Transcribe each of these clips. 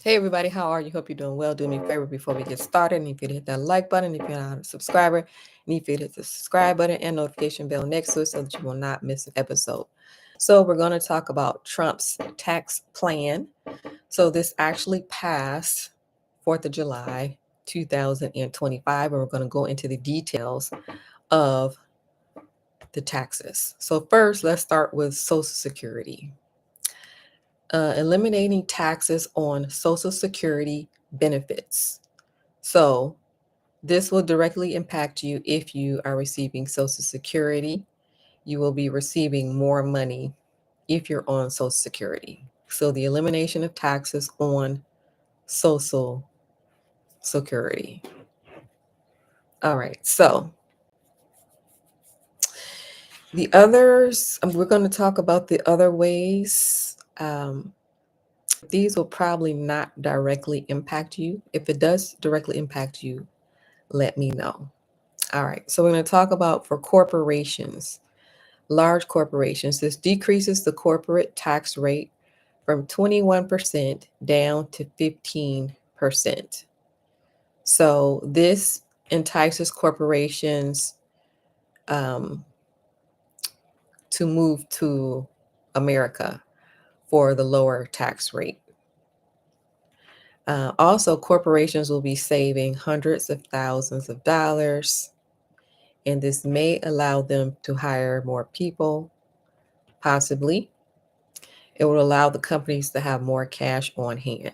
Hey everybody, how are you? Hope you're doing well. Do me a favor before we get started. And if you hit that like button, if you're not a subscriber, and if you hit the subscribe button and notification bell next to it so that you will not miss an episode. So we're going to talk about Trump's tax plan. So this actually passed 4th of July 2025, and we're going to go into the details of the taxes. So first, let's start with Social Security. Eliminating taxes on Social Security benefits. So, this will directly impact you if you are receiving Social Security. You will be receiving more money if you're on Social Security. So, the elimination of taxes on Social Security. All right, so the others, we're going to talk about the other ways. These will probably not directly impact you. If it does directly impact you, let me know. All right, so we're going to talk about for corporations, large corporations. This decreases the corporate tax rate from 21% down to 15%. So this entices corporations to move to America for the lower tax rate. Also, corporations will be saving hundreds of thousands of dollars, and this may allow them to hire more people, possibly. It will allow the companies to have more cash on hand.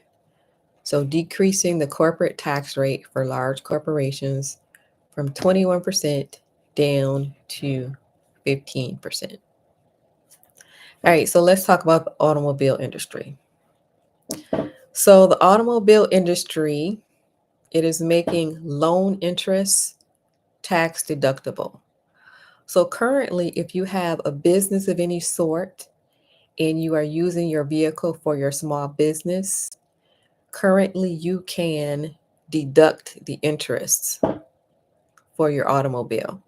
So, decreasing the corporate tax rate for large corporations from 21% down to 15%. All right, so let's talk about the automobile industry. So, the automobile industry, it is making loan interest tax deductible. So currently, if you have a business of any sort and you are using your vehicle for your small business, currently you can deduct the interest for your automobile.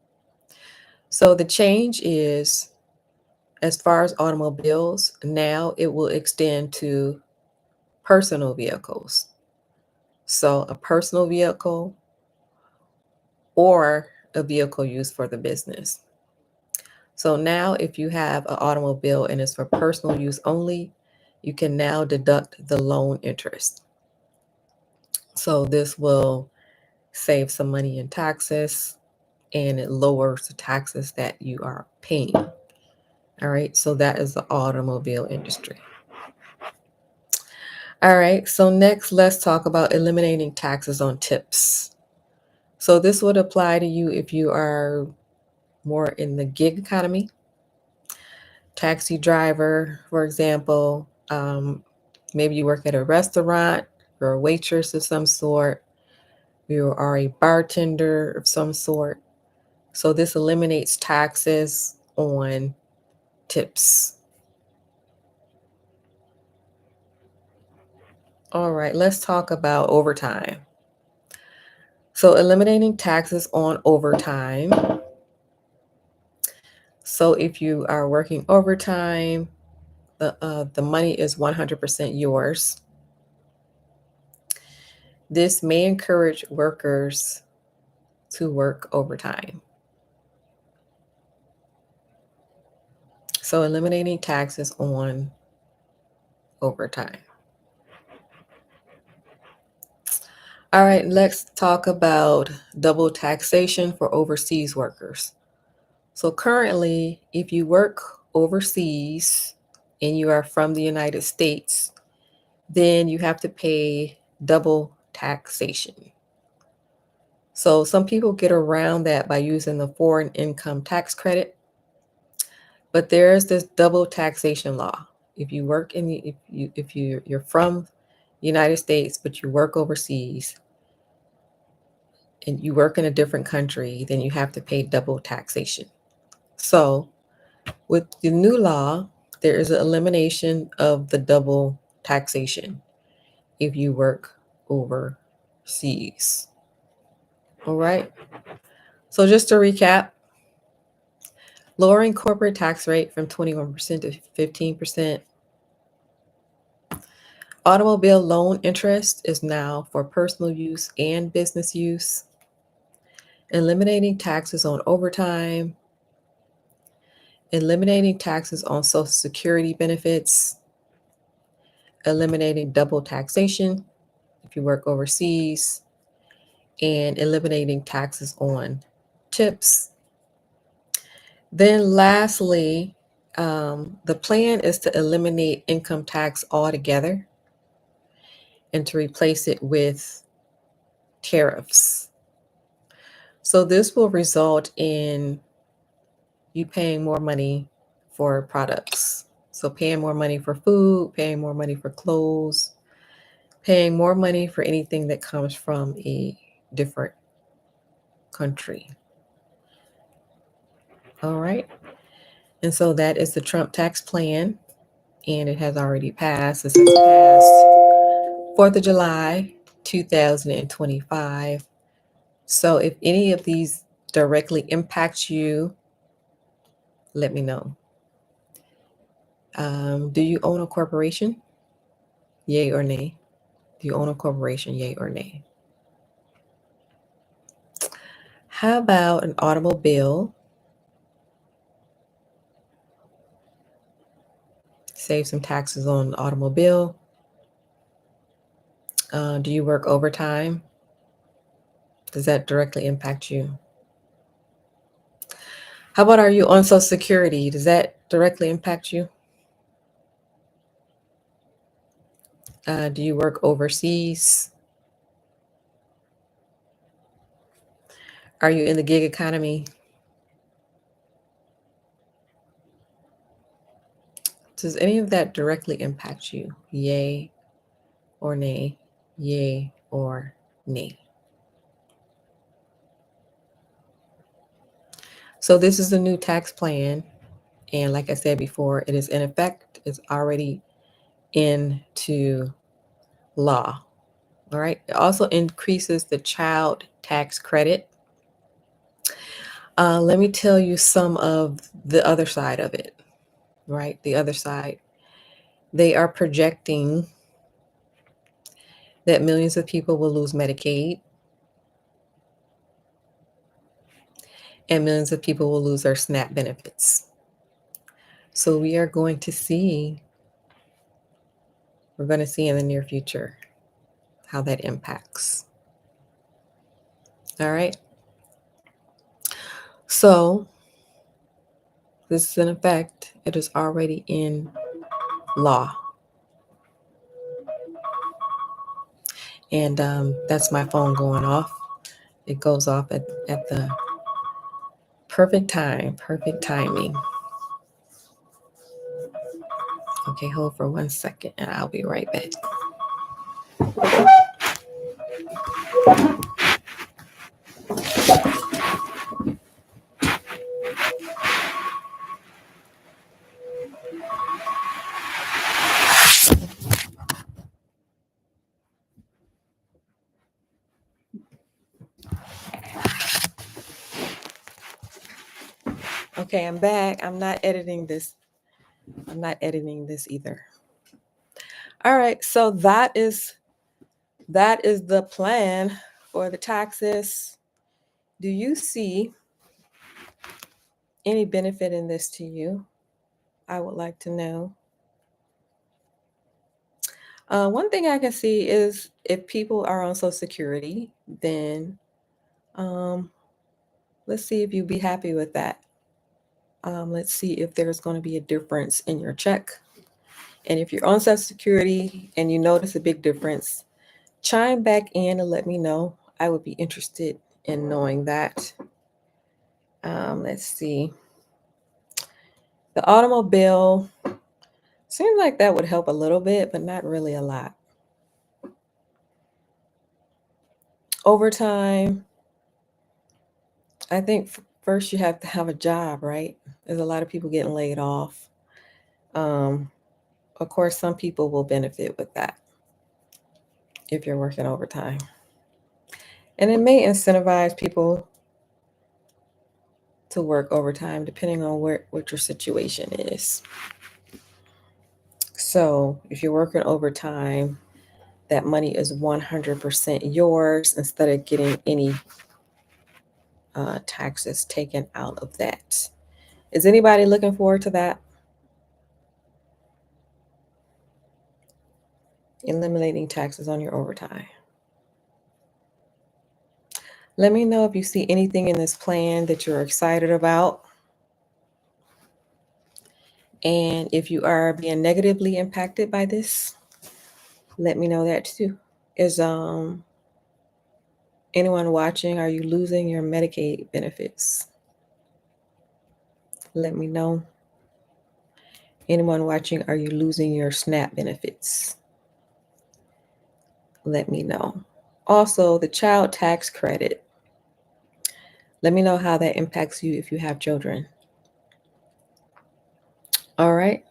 So the change is, as far as automobiles, now it will extend to personal vehicles. So a personal vehicle or a vehicle used for the business. So now if you have an automobile and it's for personal use only, you can now deduct the loan interest. So this will save some money in taxes and it lowers the taxes that you are paying. All right, so that is the automobile industry. All right, so next let's talk about eliminating taxes on tips. So this would apply to you if you are more in the gig economy. Taxi driver, for example, maybe you work at a restaurant, you're a waitress of some sort, you are a bartender of some sort. So this eliminates taxes on tips. All right, let's talk about overtime. So eliminating taxes on overtime. So if you are working overtime, the money is 100% yours. This may encourage workers to work overtime. So eliminating taxes on overtime. All right, let's talk about double taxation for overseas workers. So currently, if you work overseas and you are from the United States, then you have to pay double taxation. So some people get around that by using the foreign income tax credit, but there's this double taxation law. If you work in the if you're from the United States but you work overseas and you work in a different country, then you have to pay double taxation. So with the new law, there is an elimination of the double taxation if you work overseas. All right. So just to recap, lowering corporate tax rate from 21% to 15%, Automobile loan interest is now for personal use and business use. Eliminating taxes on overtime. Eliminating taxes on Social Security benefits. Eliminating double taxation if you work overseas. And eliminating taxes on tips. Then lastly, the plan is to eliminate income tax altogether and to replace it with tariffs. So this will result in you paying more money for products. So paying more money for food, paying more money for clothes, paying more money for anything that comes from a different country. All right. And so that is the Trump tax plan, and it has already passed. This has passed 4th of July, 2025. So if any of these directly impact you, let me know. Do you own a corporation? Yay or nay? Do you own a corporation? Yay or nay? How about an automobile? Save some taxes on the automobile. Do you work overtime? Does that directly impact you? How about, are you on Social Security? Does that directly impact you? Do you work overseas? Are you in the gig economy? Does any of that directly impact you? Yay or nay? Yay or nay? So this is the new tax plan. And like I said before, it is in effect. It's already into law. All right. It also increases the child tax credit. Let me tell you some of the other side of it, right? The other side. They are projecting that millions of people will lose Medicaid and millions of people will lose their SNAP benefits. So we're going to see in the near future how that impacts. All right. So this is in effect. It is already in law. And that's my phone going off. It goes off at the perfect time, perfect timing. Okay, hold for 1 second and I'll be right back. Okay, I'm back. I'm not editing this either. All right, so that is the plan for the taxes. Do you see any benefit in this to you? I would like to know. One thing I can see is if people are on Social Security, then let's see if you'd be happy with that. Let's see if there's going to be a difference in your check. And if you're on Social Security and you notice a big difference, chime back in and let me know. I would be interested in knowing that. Let's see. The automobile seems like that would help a little bit, but not really a lot. Overtime, I think first you have to have a job, right? There's a lot of people getting laid off. Of course, some people will benefit with that if you're working overtime. And it may incentivize people to work overtime depending on what your situation is. So if you're working overtime, that money is 100% yours instead of getting any taxes taken out of that. Is anybody looking forward to that? Eliminating taxes on your overtime. Let me know if you see anything in this plan that you're excited about. And if you are being negatively impacted by this, let me know that too. Is anyone watching, are you losing your Medicaid benefits? Let me know. Anyone watching, are you losing your SNAP benefits? Let me know. Also, the child tax credit. Let me know how that impacts you if you have children. All right.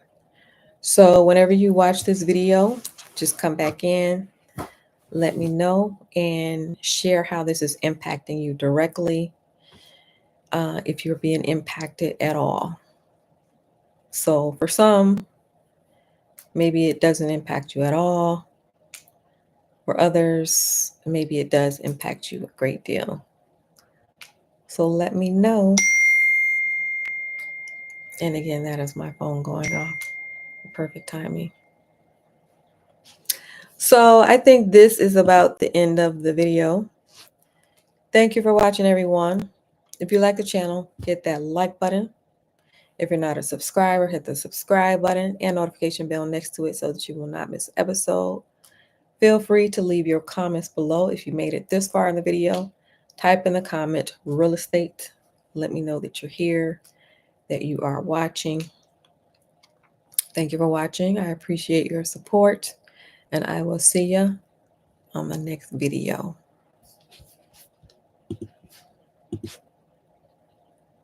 So whenever you watch this video, just come back in, let me know, and share how this is impacting you directly, if you're being impacted at all. So for some, maybe it doesn't impact you at all. For others, maybe it does impact you a great deal. So let me know. And again, that is my phone going off. Perfect timing. So I think this is about the end of the video. Thank you for watching, everyone. If you like the channel, hit that like button. If you're not a subscriber, hit the subscribe button and notification bell next to it so that you will not miss an episode. Feel free to leave your comments below if you made it this far in the video. Type in the comment real estate. Let me know that you're here, that you are watching. Thank you for watching. I appreciate your support, and I will see you on the next video.